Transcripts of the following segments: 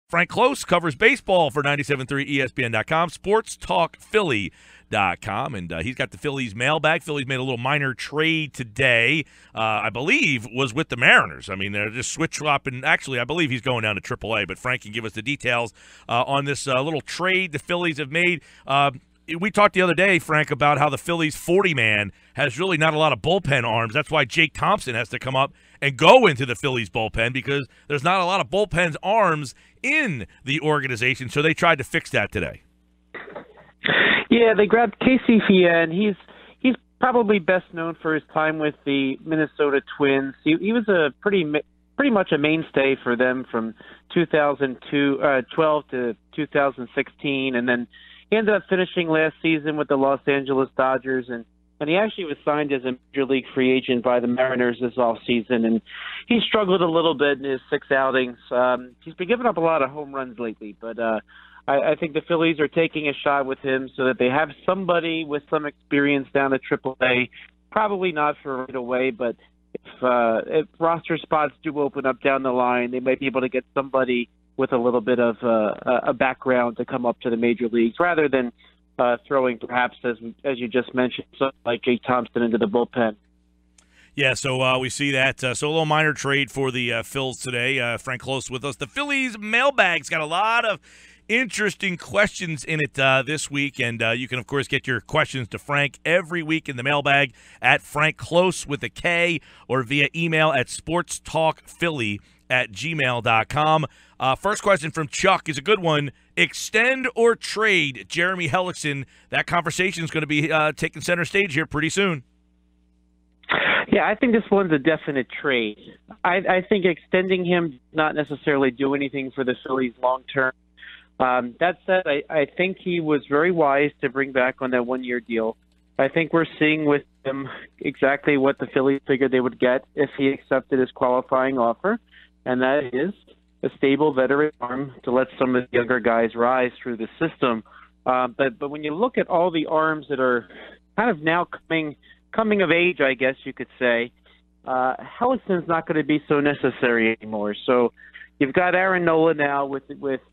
Frank Klose covers baseball for 97.3 ESPN.com, sportstalkphilly.com, and he's got the Phillies mailbag. Phillies made a little minor trade today, I believe, was with the Mariners. I mean, they're just switch-swapping. Actually, I believe he's going down to AAA, but Frank can give us the details on this little trade the Phillies have made. We talked the other day, Frank, about how the Phillies 40-man has really not a lot of bullpen arms. That's why Jake Thompson has to come up and go into the Phillies bullpen because there's not a lot of bullpen arms in the organization. So they tried to fix that today. Yeah, they grabbed Casey Fien. He's probably best known for his time with the Minnesota Twins. He was a pretty much a mainstay for them from 2012 to 2016, and then he ended up finishing last season with the Los Angeles Dodgers, and he actually was signed as a major league free agent by the Mariners this offseason, and he struggled a little bit in his 6 outings. He's been giving up a lot of home runs lately, but I think the Phillies are taking a shot with him so that they have somebody with some experience down at AAA, probably not for right away, but if roster spots do open up down the line, they might be able to get somebody with a little bit of a background to come up to the major leagues rather than throwing perhaps, as you just mentioned, something like Jake Thompson into the bullpen. Yeah, so we see that. So a little minor trade for the Phils today. Frank Klose with us. The Phillies mailbag's got a lot of interesting questions in it this week, and you can, of course, get your questions to Frank every week in the mailbag at Frank Klose with a K or via email at sportstalkphilly@gmail.com. First question from Chuck is a good one. Extend or trade Jeremy Hellickson? That conversation is going to be taking center stage here pretty soon. Yeah, I think this one's a definite trade. I think extending him does not necessarily do anything for the Phillies long term. That said, I think he was very wise to bring back on that one-year deal. I think we're seeing with him exactly what the Phillies figured they would get if he accepted his qualifying offer, and that is a stable veteran arm to let some of the younger guys rise through the system. But when you look at all the arms that are kind of now coming of age, I guess you could say, Hellickson's not going to be so necessary anymore. So you've got Aaron Nola now with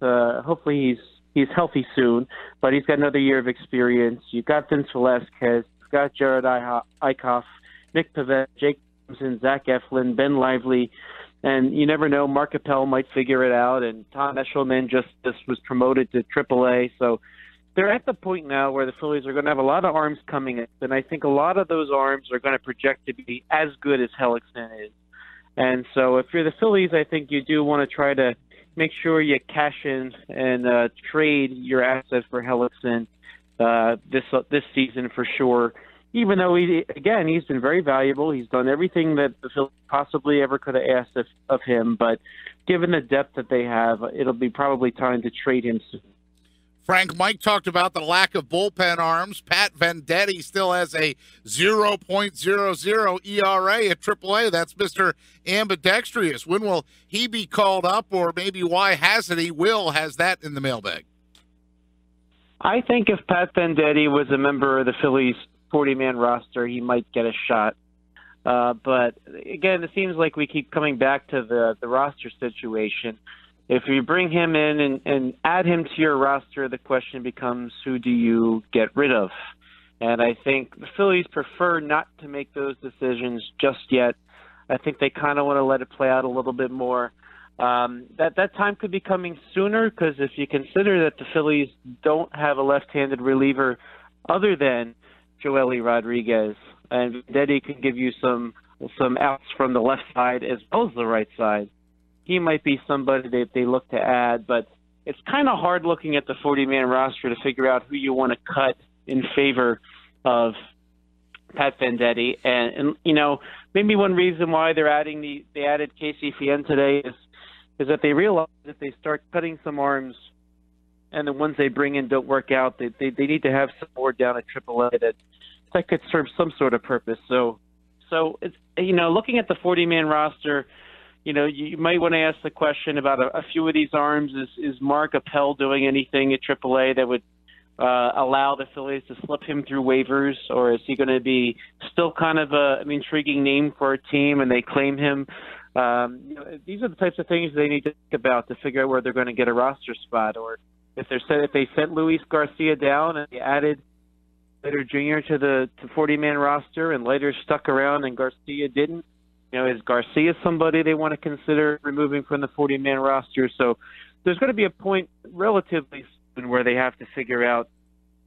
hopefully he's healthy soon, but he's got another year of experience. You've got Vince Velasquez, you've got Jared Eichhoff, Nick Pavett, Jake Thompson, Zach Eflin, Ben Lively, and you never know, Mark Appel might figure it out, and Tom Eshelman just was promoted to AAA. So they're at the point now where the Phillies are going to have a lot of arms coming in, and I think a lot of those arms are going to project to be as good as Hellickson is. And so if you're the Phillies, I think you do want to try to make sure you cash in and trade your asset for Hellickson this season for sure. Even though, he's been very valuable. He's done everything that the Phillies possibly ever could have asked of him. But given the depth that they have, it'll be probably time to trade him soon. Frank, Mike talked about the lack of bullpen arms. Pat Vendetti still has a 0.00 ERA at AAA. That's Mr. Ambidextrous. When will he be called up, or maybe why hasn't he? Will has that in the mailbag. I think if Pat Vendetti was a member of the Phillies 40-man roster, he might get a shot. But, again, it seems like we keep coming back to the roster situation. If you bring him in and add him to your roster, the question becomes, who do you get rid of? And I think the Phillies prefer not to make those decisions just yet. I think they kind of want to let it play out a little bit more. That time could be coming sooner, because if you consider that the Phillies don't have a left-handed reliever other than Joely Rodriguez, and Vendetti can give you some outs from the left side as well as the right side, he might be somebody that they look to add. But it's kind of hard looking at the 40-man roster to figure out who you want to cut in favor of Pat Vendetti. And you know, maybe one reason why they added Casey Fien today is that they realize if they start cutting some arms and the ones they bring in don't work out, they need to have some more down at AAA that could serve some sort of purpose. So it's, looking at the 40-man roster, you might want to ask the question about a few of these arms. Is Mark Appel doing anything at AAA that would allow the Phillies to slip him through waivers, or is he going to be still kind of an intriguing name for a team and they claim him These are the types of things they need to think about to figure out where they're going to get a roster spot. Or if they sent Luis Garcia down and they added Leiter Jr. to the 40-man roster and Leiter stuck around and Garcia didn't, is Garcia somebody they want to consider removing from the 40-man roster? So there's going to be a point relatively soon where they have to figure out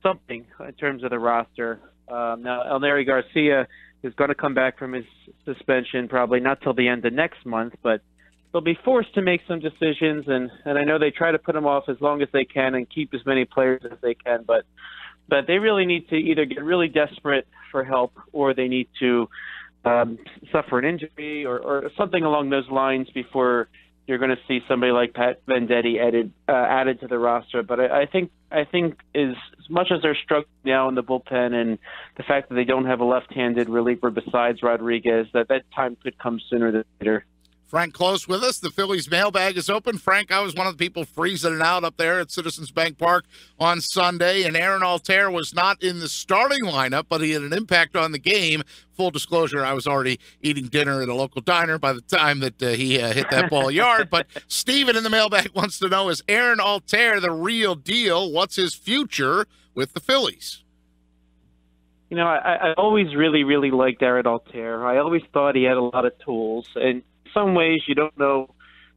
something in terms of the roster. Now, Altair Garcia is going to come back from his suspension probably not till the end of next month, but they'll be forced to make some decisions, and I know they try to put him off as long as they can and keep as many players as they can, but they really need to either get really desperate for help or they need to suffer an injury or something along those lines before you're going to see somebody like Pat Vendetti added to the roster. But I think as much as they're struggling now in the bullpen and the fact that they don't have a left-handed reliever besides Rodriguez, that time could come sooner than later. Frank Klose with us. The Phillies mailbag is open. Frank, I was one of the people freezing it out up there at Citizens Bank Park on Sunday, and Aaron Altherr was not in the starting lineup, but he had an impact on the game. Full disclosure, I was already eating dinner at a local diner by the time that he hit that ball yard. But Steven in the mailbag wants to know, is Aaron Altherr the real deal? What's his future with the Phillies? I always really, really liked Aaron Altherr. I always thought he had a lot of tools, and some ways you don't know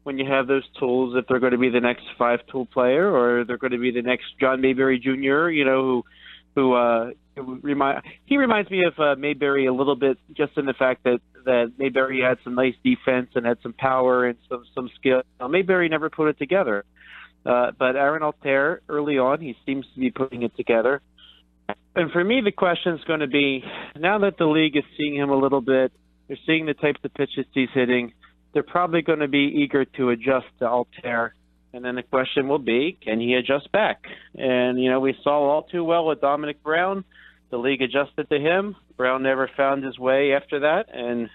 when you have those tools if they're going to be the next 5-tool player or they're going to be the next John Mayberry Jr., he reminds me of Mayberry a little bit just in the fact that Mayberry had some nice defense and had some power and some skill. Now, Mayberry never put it together. But Aaron Altherr, early on, he seems to be putting it together. And for me, the question is going to be, now that the league is seeing him a little bit, they're seeing the types of pitches he's hitting, they're probably going to be eager to adjust to Altair. And then the question will be, can he adjust back? And, we saw all too well with Dominic Brown. The league adjusted to him. Brown never found his way after that, and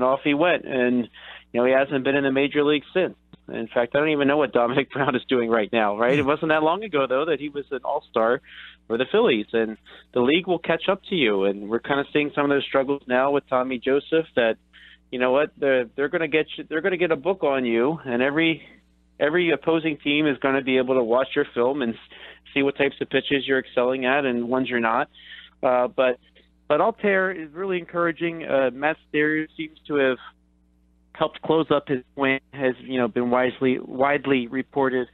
off he went. And, he hasn't been in the major league since. In fact, I don't even know what Dominic Brown is doing right now, right? It wasn't that long ago, though, that he was an all-star for the Phillies. And the league will catch up to you. And we're kind of seeing some of those struggles now with Tommy Joseph that, they're going to get you, they're going to get a book on you, and every opposing team is going to be able to watch your film and see what types of pitches you're excelling at and ones you're not. But Altair is really encouraging. Matt Stairs seems to have helped close up his swing, has been widely reported,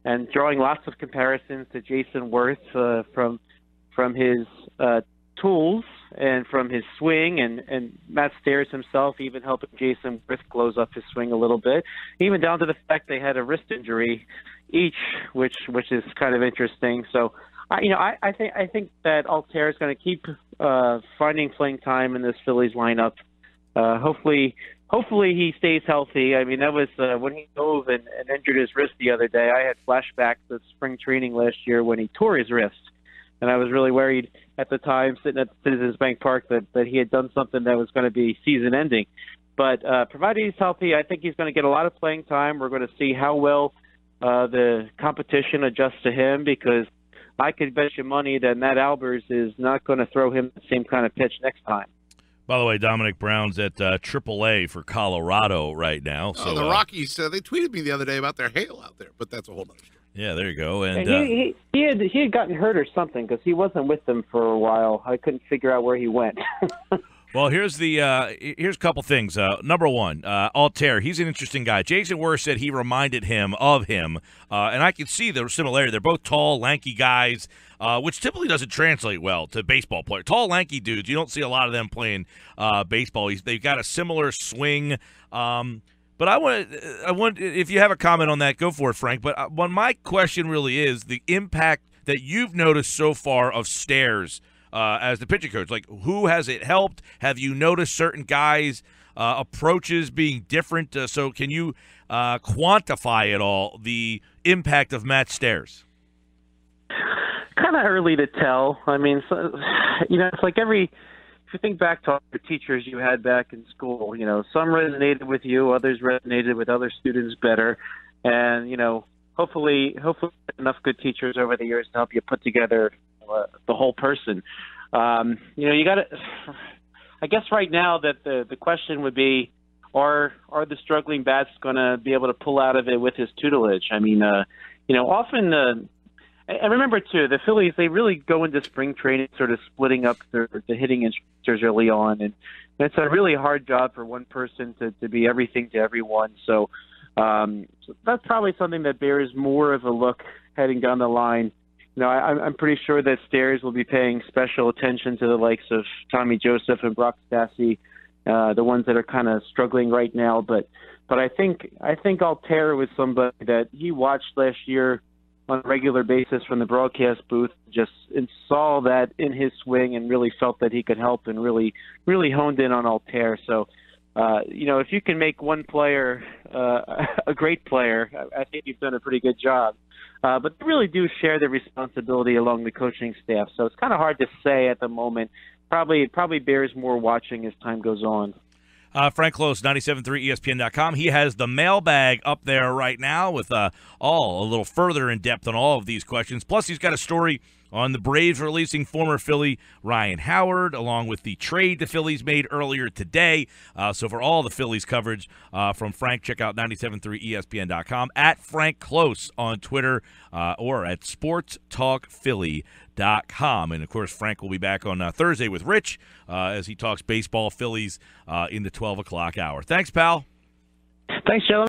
and drawing lots of comparisons to Jason Worth from his tools and from his swing, and Matt Stairs himself even helping Jason Worth close up his swing a little bit, even down to the fact they had a wrist injury each, which is kind of interesting. So I think that Altair is going to keep finding playing time in this Phillies lineup. Hopefully he stays healthy. I mean, that was when he dove and injured his wrist the other day. I had flashbacks of spring training last year when he tore his wrist. And I was really worried at the time, sitting at Citizens Bank Park, that he had done something that was going to be season-ending. But provided he's healthy, I think he's going to get a lot of playing time. We're going to see how well the competition adjusts to him, because I could bet you money that Matt Albers is not going to throw him the same kind of pitch next time. By the way, Dominic Brown's at AAA for Colorado right now. So the Rockies, they tweeted me the other day about their hail out there, but that's a whole other story. Yeah, there you go. And he had gotten hurt or something, because he wasn't with them for a while. I couldn't figure out where he went. Well, here's a couple things. Number one, Altair, he's an interesting guy. Jason Worth said he reminded him of him, and I can see the similarity. They're both tall, lanky guys, which typically doesn't translate well to baseball players. Tall, lanky dudes, you don't see a lot of them playing baseball. They've got a similar swing. But I want, if you have a comment on that, go for it, Frank. But my question really is the impact that you've noticed so far of Stairs as the pitching coach. Like, who has it helped? Have you noticed certain guys' approaches being different? So can you quantify at all the impact of Matt Stairs? Kind of early to tell. I mean, it's like if you think back to all the teachers you had back in school, some resonated with you, others resonated with other students better. And, hopefully enough good teachers over the years to help you put together the whole person. You got to, I guess right now that the question would be, are the struggling bats going to be able to pull out of it with his tutelage? I mean, often I remember too, the Phillies, they really go into spring training sort of splitting up the hitting instructors early on, and it's a really hard job for one person to be everything to everyone. So that's probably something that bears more of a look heading down the line. I'm pretty sure that Stairs will be paying special attention to the likes of Tommy Joseph and Brock Stassi, the ones that are kind of struggling right now. But I think Altair was somebody that he watched last year on a regular basis from the broadcast booth, just saw that in his swing and really felt that he could help and really honed in on Altair. So, if you can make one player a great player, I think you've done a pretty good job. But they really do share the responsibility along the coaching staff. So it's kind of hard to say at the moment. Probably bears more watching as time goes on. Frank Klose, 97.3 ESPN.com. He has the mailbag up there right now with all a little further in depth on all of these questions. Plus, he's got a story on the Braves releasing former Philly Ryan Howard, along with the trade the Phillies made earlier today. So for all the Phillies coverage from Frank, check out 97.3 ESPN.com, at Frank Klose on Twitter, or at sportstalkphilly.com. And, of course, Frank will be back on Thursday with Rich as he talks baseball Phillies in the 12 o'clock hour. Thanks, pal. Thanks, gentlemen.